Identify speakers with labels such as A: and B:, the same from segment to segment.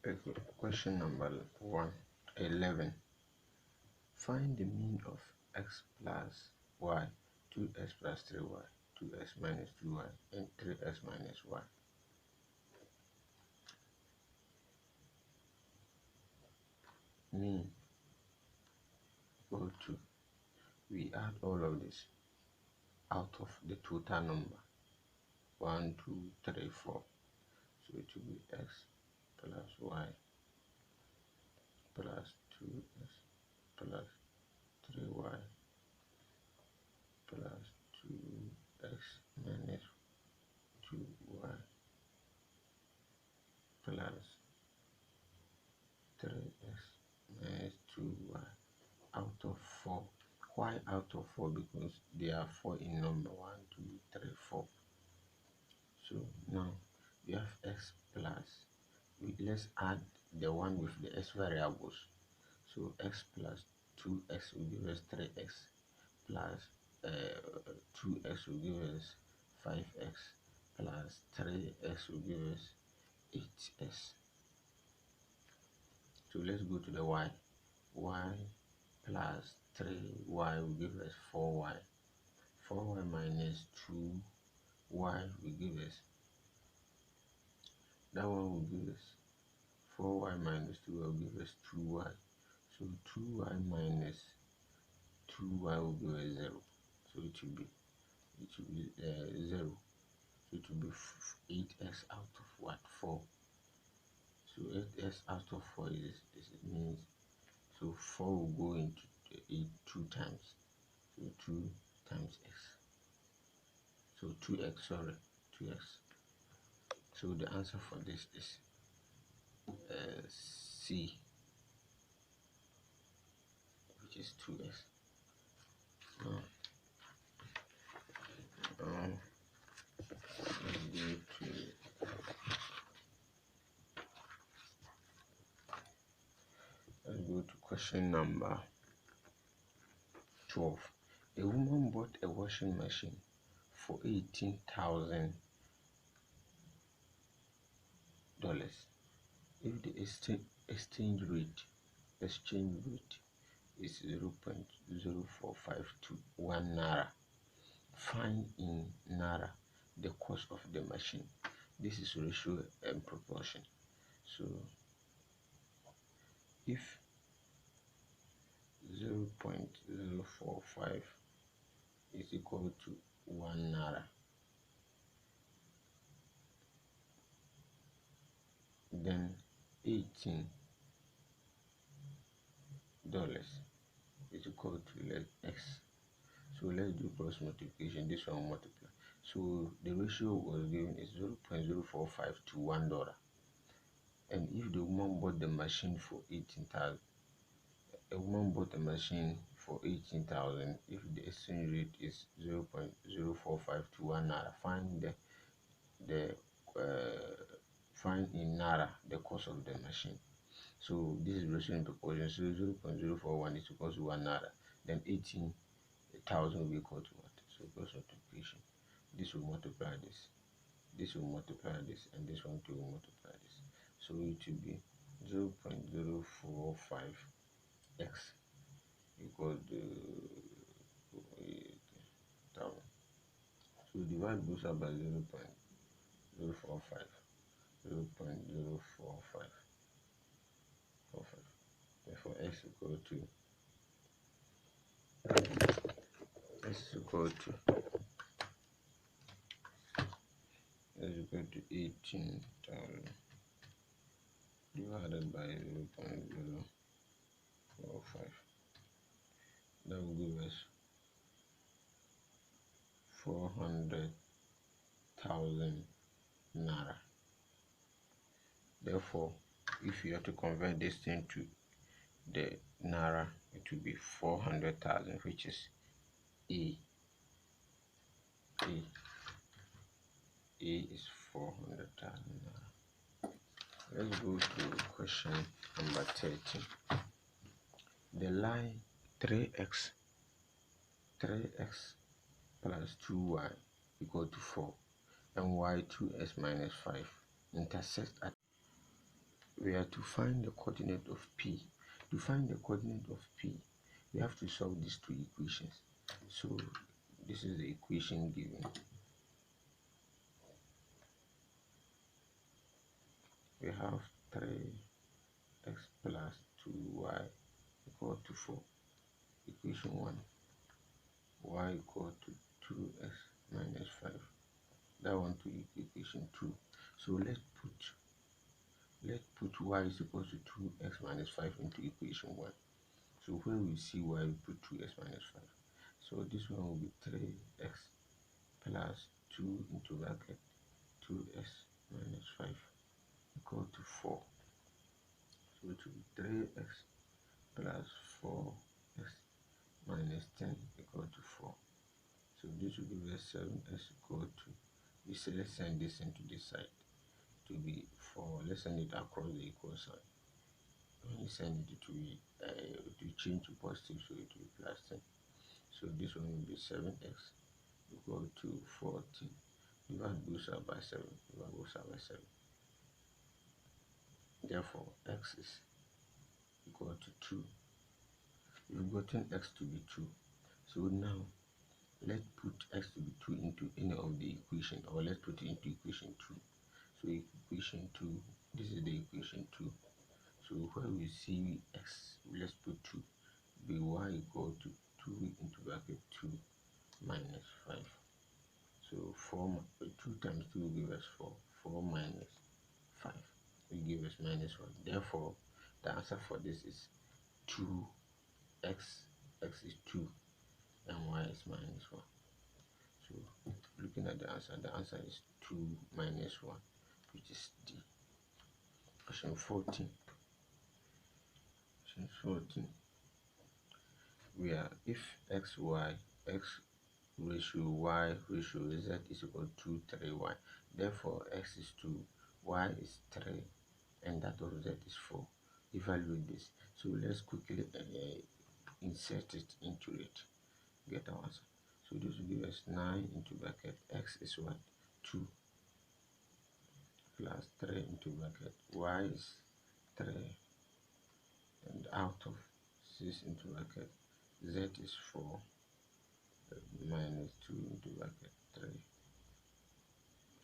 A: Okay, question number 111. Find the mean of x plus y, 2x plus 3y, 2x minus 2y, and 3x minus y. Mean equal to, we add all of this out of the total number 1, 2, 3, 4. So it will be x plus y plus 2x plus 3y plus 2x minus 2y plus 3x minus 2y out of 4. Why out of 4? Because there are 4 in number 1, 2, 3, 4. So now we have x plus, let's add the one with the x variables. So x plus 2x will give us 3x plus 2x will give us 5x plus 3x will give us 8x. So let's go to the y. Y plus 3y will give us 4y. 4y minus 2y will give us, that one will give us 4y minus 2y will give us 2y. So 2y minus 2y will give us 0. So it will be 0. So it will be 8x out of what? 4. So 8x out of 4 is means, so 4 will go into 8 2 times. So 2 times x. So 2x, sorry, 2x. So the answer for this is C, which is 2x. Let's go to question number 12. A woman bought a washing machine for $18,000 if the exchange rate is 0.0452 1 naira. Find in naira the cost of the machine. This is ratio and proportion. So if 0.045 is equal to 1 naira, then $18 is equal to x. So let's do cross multiplication. This one multiply. So the ratio was given is 0.045 to $1. And if the woman bought the machine for 18,000, a woman bought a machine for 18,000. If the exchange rate is 0.045 to 1 naira, find in naira the cost of the machine. So this is ratio and proportion. So 0.041 is equal to 1 naira. Then 18,000 will be equal to what? So cross multiplication. This will multiply this. This will multiply this, and this one too will multiply this. So it will be 0.045x equals to 8,000. So divide both up by 0.045. 0.045. Therefore x equal to 18,000 divided by 0.045. That will give us 400,000 naira. Therefore, if you have to convert this thing to the naira, it will be 400,000, which is A. A is 400,000 naira. Let's go to question number 13. The line 3x plus 2y equal to 4 and y 2x minus 5 intersect at we are to find the coordinate of P. To find the coordinate of P, we have to solve these two equations. So this is the equation given. We have 3x plus 2y equal to 4. Equation 1, y equal to 2x minus 5. That one to equation 2. So let's put y is equal to 2x minus 5 into equation 1. So when we see y, we put 2x minus 5. So this one will be 3x plus 2 into bracket 2x minus 5 equal to 4. So it will be 3x plus 4x minus 10 equal to 4. So this will give us 7x equal to, we say let's send this into this side to be 4. Let's send it across the equal sign. When you send it, to change to positive, so it will be plus 10. So this one will be 7x equal to 14. Divide both sides by 7. Divide both sides by 7. Therefore, x is equal to 2. We've gotten x to be 2. So now, let's put x to be 2 into any of the equation, or let's put it into equation 2. So equation 2, this is the equation 2. So where we see x, let's put 2, be y equal to 2 into bracket 2 minus 5. So 2 times 2 will give us 4. 4 minus 5 will give us minus 1. Therefore, the answer for this is 2x. X is 2 and y is minus 1. So looking at the answer is 2 minus 1, which is D. Question 14. Question 14. We are, if x ratio y ratio z is equal to 3y, therefore x is 2, y is 3, and that of z is 4. Evaluate this. So let's quickly insert it into it. Get our answer. So this will give us 9 into bracket x is what? 2 plus 3 into bracket y is 3, and out of 6 into bracket z is 4 minus 2 into bracket 3.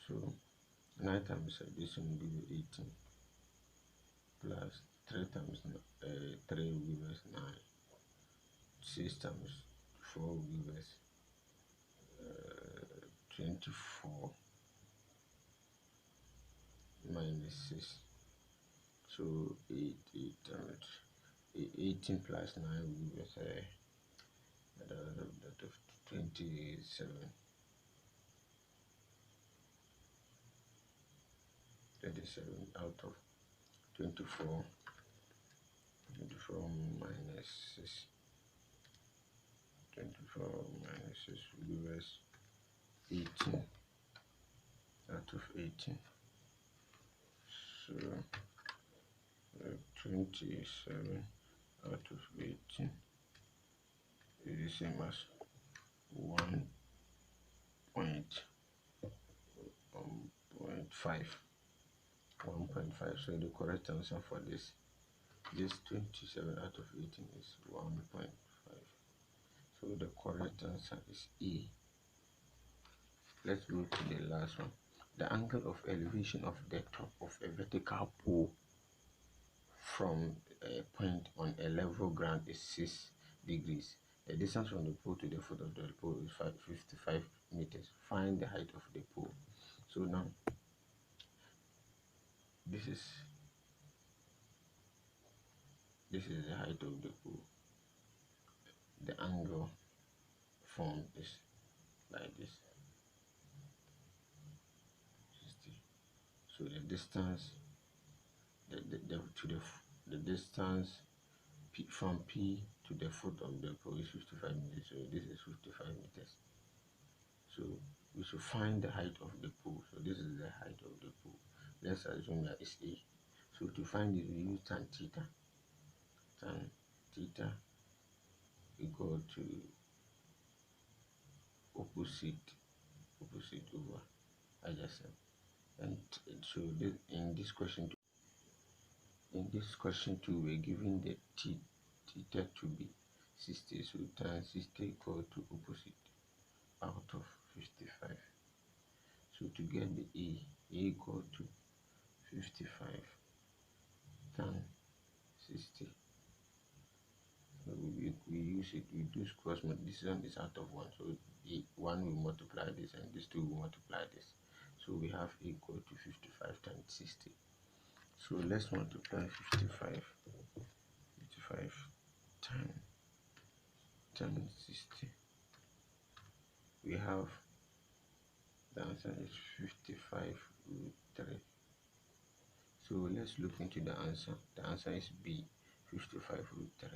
A: So 9 times addition will give you 18 plus 3 times 3 will give us 9. 6 times 4 will give us 24 minus 6. So 18 plus 9 will give us that of 27. 27 out of 24. 24 minus 6. 24 minus 6 will give us 18 out of 18. So 27 out of 18 is the same as 1.5. So the correct answer for this 27 out of 18 is 1.5. So the correct answer is E. Let's go to the last one. The angle of elevation of the top of a vertical pole from a point on a level ground is 6 degrees. The distance from the pole to the foot of the pole is 55 meters. Find the height of the pole. So now, this is the height of the pole. The angle formed is like this, 60. So the distance, the distance from P to the foot of the pole is 55 meters. So this is 55 meters. So we should find the height of the pole. So this is the height of the pole. Let's assume that it's A. So to find it, we use tan theta. Tan theta equal to opposite over adjacent. And so in this question, In this question 2, we're given the theta to be 60, so tan 60 equal to opposite out of 55. So to get the A equal to 55 tan 60. So we use it, we do cross multiply. This one is out of 1, so the 1 will multiply this and this 2 will multiply this. So we have equal to 55 times 60. So let's multiply 55 times 60. We have the answer is 55 root 3. So let's look into the answer. The answer is B, 55 root 3.